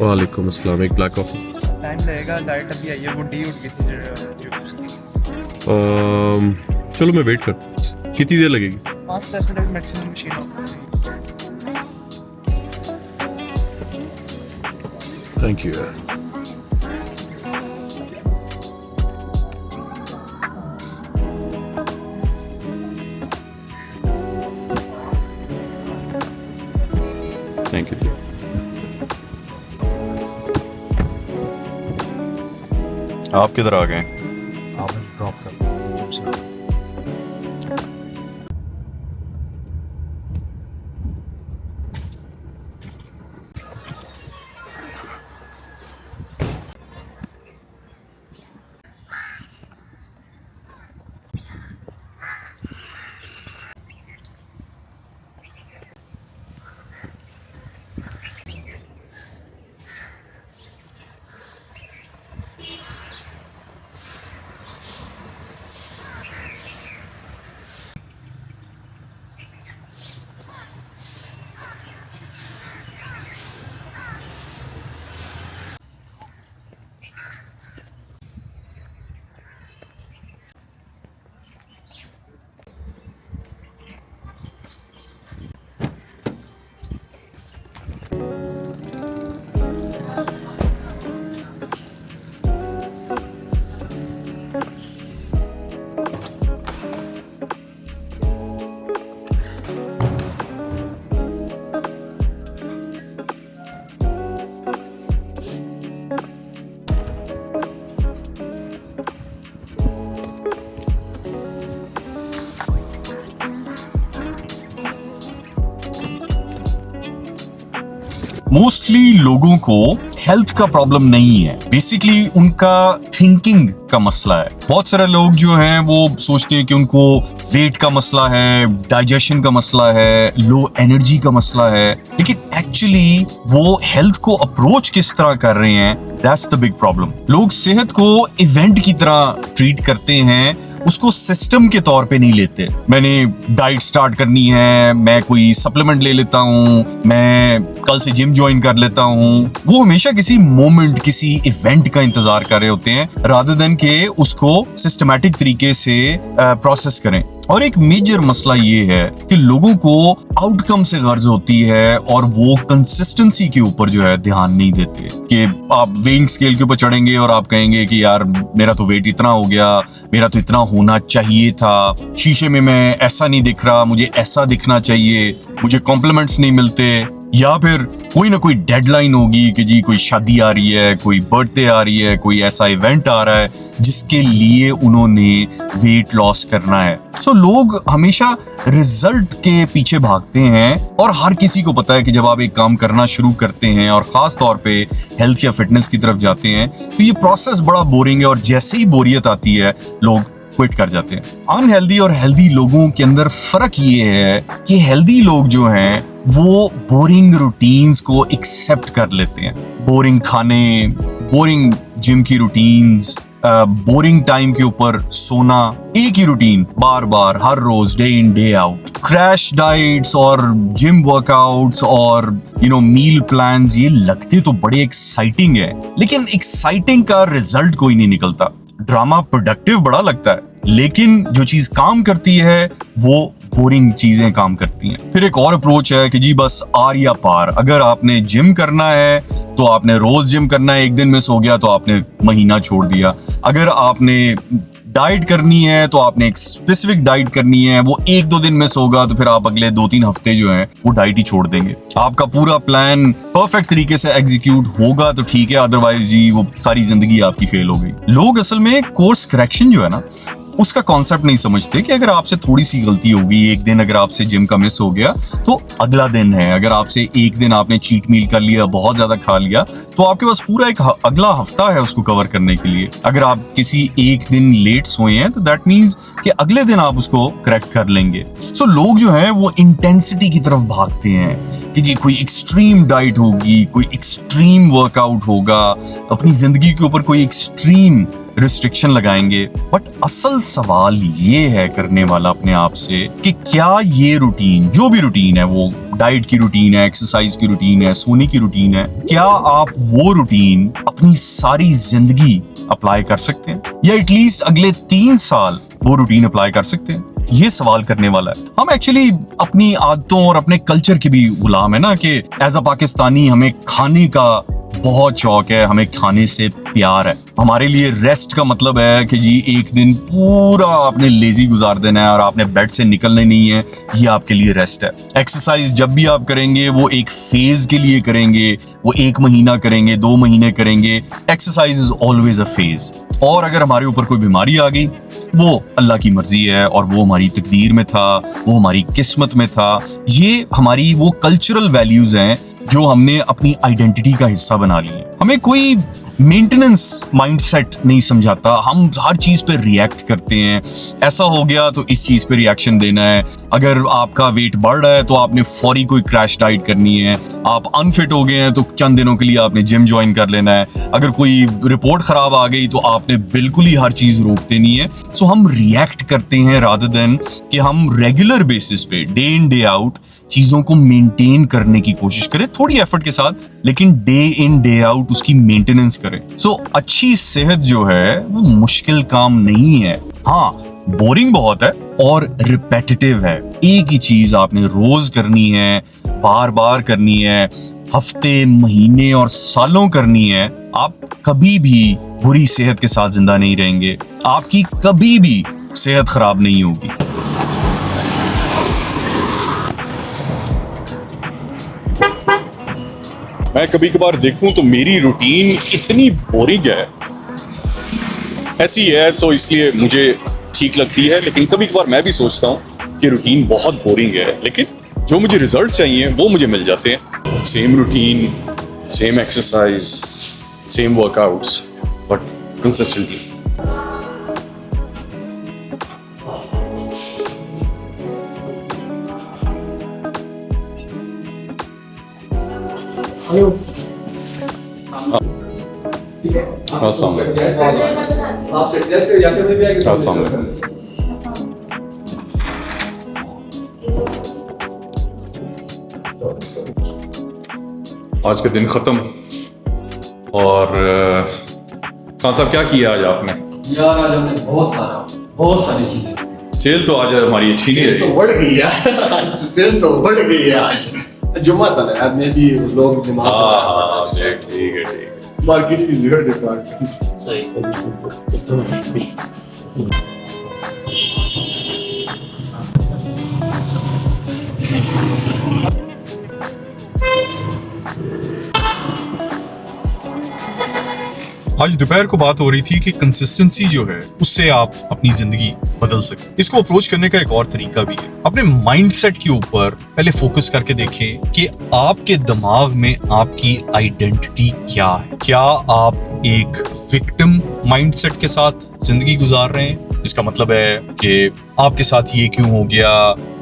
वालेकुम अस्सलाम। एक ब्लैक कॉफ़ी। टाइम लगेगा, लाइट अभी आई है, वो डी उठ गई थी जो उसकी। चलो मैं वेट करता हूँ, कितनी देर लगेगी? 5-10 मिनट मैक्सिमम मशीन होती है। थैंक यू यार। Thank you. आप किधर आ गए? आप मुझे ड्रॉप कर दो। मोस्टली लोगों को हेल्थ का प्रॉब्लम नहीं है, बेसिकली उनका थिंकिंग का मसला है। बहुत सारे लोग जो हैं वो सोचते हैं कि उनको वेट का मसला है, डाइजेशन का मसला है, लो एनर्जी का मसला है, लेकिन एक्चुअली वो हेल्थ को अप्रोच किस तरह कर रहे हैं, दैट्स द बिग प्रॉब्लम। लोग सेहत को इवेंट की तरह ट्रीट करते हैं, उसको सिस्टम के तौर पे नहीं लेते। मैंने डाइट स्टार्ट करनी है, मैं कोई सप्लीमेंट ले लेता हूँ, मैं कल से जिम ज्वाइन कर लेता हूँ। वो हमेशा किसी मोमेंट, किसी इवेंट का इंतजार कर रहे होते हैं रादर देन के उसको सिस्टमैटिक तरीके से प्रोसेस करें। और एक मेजर मसला ये है कि लोगों को आउटकम से गर्ज होती है और वो कंसिस्टेंसी के ऊपर जो है ध्यान नहीं देते। कि आप वेइंग स्केल के ऊपर चढ़ेंगे और आप कहेंगे कि यार मेरा तो वेट इतना हो गया, मेरा तो इतना होना चाहिए था, शीशे में मैं ऐसा नहीं दिख रहा, मुझे ऐसा दिखना चाहिए, मुझे कॉम्प्लीमेंट्स नहीं मिलते। या फिर कोई ना कोई डेडलाइन होगी कि जी कोई शादी आ रही है, कोई बर्थडे आ रही है, कोई ऐसा इवेंट आ रहा है जिसके लिए उन्होंने वेट लॉस करना है। सो लोग हमेशा रिजल्ट के पीछे भागते हैं और हर किसी को पता है कि जब आप एक काम करना शुरू करते हैं और खास तौर पे हेल्थ या फिटनेस की तरफ जाते हैं तो ये प्रोसेस बड़ा बोरिंग है और जैसे ही बोरियत आती है लोग क्विट कर जाते हैं। अनहेल्दी और हेल्दी लोगों के अंदर फर्क ये है कि हेल्दी लोग जो हैं वो बोरिंग रूटीन्स को एक्सेप्ट कर लेते हैं। बोरिंग खाने, बोरिंग जिम की रूटीन्स, बोरिंग टाइम के ऊपर सोना, एक ही रूटीन बार बार हर रोज, day in day out. Crash diets और जिम वर्कआउट्स और मील प्लान्स, ये लगते तो बड़े एक्साइटिंग है, लेकिन एक्साइटिंग का रिजल्ट कोई नहीं निकलता। ड्रामा प्रोडक्टिव बड़ा लगता है, लेकिन जो चीज काम करती है वो बोरिंग चीजें काम करती हैं। फिर एक और अप्रोच है कि जी बस आर या पार। अगर आपने जिम करना है तो आपने रोज जिम करना है, एक दिन मिस हो गया तो आपने महीना छोड़ दिया। अगर आपने डाइट करनी है तो आपने एक स्पेसिफिक डाइट करनी है, वो 1-2 दिन मिस होगा तो फिर आप अगले 2-3 हफ्ते जो हैं वो डाइट ही छोड़ देंगे। आपका पूरा प्लान परफेक्ट तरीके से एग्जीक्यूट होगा तो ठीक है, अदरवाइज जी वो सारी जिंदगी आपकी फेल हो गई। लोग असल में कोर्स करेक्शन जो है ना उसका कॉन्सेप्ट नहीं समझते कि अगर आपसे थोड़ी सी गलती होगी, एक दिन अगर आपसे जिम का मिस हो गया तो अगला दिन है। अगर आपसे एक दिन आपने चीट मील कर लिया, बहुत ज्यादा खा लिया, तो आपके पास पूरा एक अगला हफ्ता है उसको कवर करने के लिए। अगर आप किसी एक दिन लेट सोए हैं तो दैट मीन्स कि अगले दिन आप उसको करेक्ट कर लेंगे। सो लोग जो है वो इंटेंसिटी की तरफ भागते हैं कि जी कोई एक्सट्रीम डाइट होगी, कोई एक्सट्रीम वर्कआउट होगा, अपनी जिंदगी के ऊपर कोई एक्सट्रीम रिस्ट्रिक्शन लगाएंगे। बट असल सवाल ये है करने वाला अपने आप से कि क्या ये रूटीन, जो भी रूटीन है, वो डाइट की रूटीन है, एक्सरसाइज की रूटीन है, सोने की रूटीन है, क्या आप वो रूटीन अपनी सारी जिंदगी अप्लाई कर सकते हैं, या एटलीस्ट अगले 3 साल वो रूटीन अप्लाई कर सकते हैं? ये सवाल करने वाला है। हम एक्चुअली अपनी आदतों और अपने कल्चर के भी गुलाम है ना, कि एज अ पाकिस्तानी हमें खाने का बहुत शौक है, हमें खाने से प्यार है। हमारे लिए रेस्ट का मतलब है कि जी एक दिन पूरा आपने लेजी गुजार देना है और आपने बेड से निकलना नहीं है, ये आपके लिए रेस्ट है। एक्सरसाइज जब भी आप करेंगे वो एक फेज के लिए करेंगे, वो 1 महीना करेंगे, 2 महीने करेंगे। Exercise is always a phase. और अगर हमारे ऊपर कोई बीमारी आ गई, वो अल्लाह की मर्जी है और वो हमारी तकदीर में था, वो हमारी किस्मत में था। ये हमारी वो कल्चरल वैल्यूज हैं जो हमने अपनी आइडेंटिटी का हिस्सा बना लिए। हमें कोई मेंटेनेंस माइंडसेट नहीं समझाता, हम हर चीज पे रिएक्ट करते हैं। ऐसा हो गया तो इस चीज पे रिएक्शन देना है। अगर आपका वेट बढ़ रहा है तो आपने फौरी कोई क्रैश डाइट करनी है। आप अनफिट हो गए हैं तो चंद दिनों के लिए आपने जिम ज्वाइन कर लेना है। अगर कोई रिपोर्ट खराब आ गई तो आपने बिल्कुल ही हर चीज रोक देनी है। सो हम रिएक्ट करते हैं रादर देन कि हम रेगुलर बेसिस पे डे इन डे आउट चीजों को मेंटेन करने की कोशिश करें, थोड़ी एफर्ट के साथ, लेकिन डे इन डे आउट उसकी मेंटेनेंस करें। सो अच्छी सेहत जो है वो मुश्किल काम नहीं है। हाँ, बोरिंग बहुत है और रिपेटिटिव है। एक ही चीज आपने रोज करनी है, बार बार करनी है, हफ्ते, महीने और सालों करनी है। आप कभी भी बुरी सेहत के साथ जिंदा नहीं रहेंगे, आपकी कभी भी सेहत खराब नहीं होगी। मैं कभी कभार देखूं तो मेरी रूटीन इतनी बोरिंग है, ऐसी है, तो इसलिए मुझे ठीक लगती है। लेकिन कभी कभार मैं भी सोचता हूँ कि रूटीन बहुत बोरिंग है, लेकिन जो मुझे रिजल्ट चाहिए वो मुझे मिल जाते हैं। Same routine, same exercise, same workouts, but consistently. आज का दिन खत्म। और खान साहब क्या किया आज आपने? यार आज हमने बहुत सारी चीजें। सेल तो आज हमारी अच्छी नहीं तो रही। बढ़ गई यार, सेल तो बढ़ गई है आज। जुम्मा था ना यार, मैं भी लोग दिमाग हाँ, ठीक है। मार्केट की जीरो डिपार्टमेंट सही। आज दोपहर को बात हो रही थी कि कंसिस्टेंसी जो है उससे आप अपनी जिंदगी बदल सकते। इसको अप्रोच करने का एक और तरीका भी है। अपने माइंडसेट के ऊपर पहले फोकस करके देखें कि आपके दिमाग में आपकी आइडेंटिटी क्या है। क्या आप एक विक्टिम माइंडसेट के साथ जिंदगी गुजार रहे हैं, जिसका मतलब है कि आपके साथ ये क्यों हो गया,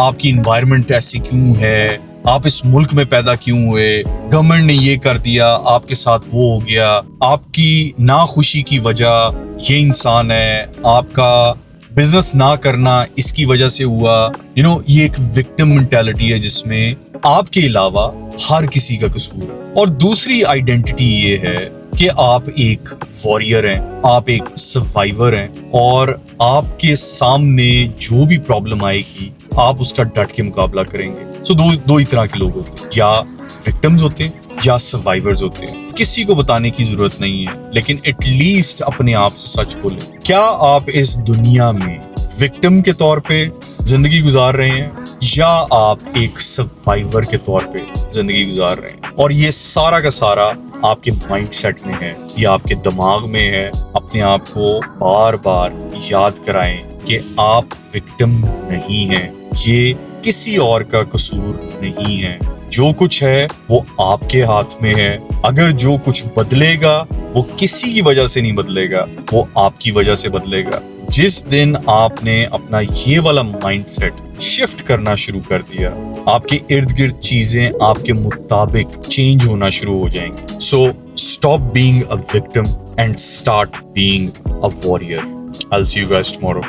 आपकी इन्वायरमेंट ऐसी क्यों है, आप इस मुल्क में पैदा क्यों हुए, गवर्नमेंट ने ये कर दिया, आपके साथ वो हो गया, आपकी नाखुशी की वजह ये इंसान है, आपका बिजनेस ना करना इसकी वजह से हुआ। ये एक विक्टिम मेंटालिटी है जिसमें आपके अलावा हर किसी का कसूर है। और दूसरी आइडेंटिटी ये है कि आप एक वॉरियर हैं, आप एक सर्वाइवर हैं और आपके सामने जो भी प्रॉब्लम आएगी आप उसका डट के मुकाबला करेंगे। सो दो ही तरह के लोग होते हैं, या विक्टिम्स होते हैं या सर्वाइवर्स होते हैं। किसी को बताने की जरूरत नहीं है, लेकिन एटलीस्ट अपने आप से सच बोलें। क्या आप इस दुनिया में विक्टिम के तौर पे जिंदगी गुजार रहे हैं या आप एक सर्वाइवर के तौर पे जिंदगी गुजार रहे हैं? और ये सारा का सारा आपके माइंडसेट में है या आपके दिमाग में है। अपने आप को बार बार याद कराएं कि आप विक्टिम नहीं हैं, ये किसी और का कसूर नहीं है। जो कुछ है वो आपके हाथ में है। अगर जो कुछ बदलेगा वो किसी की वजह से नहीं बदलेगा, वो आपकी वजह से बदलेगा। जिस दिन आपने अपना ये वाला माइंडसेट शिफ्ट करना शुरू कर दिया, आपके इर्द गिर्द चीजें आपके मुताबिक चेंज होना शुरू हो जाएंगी। So stop being a victim and start being a warrior. I'll see you guys tomorrow.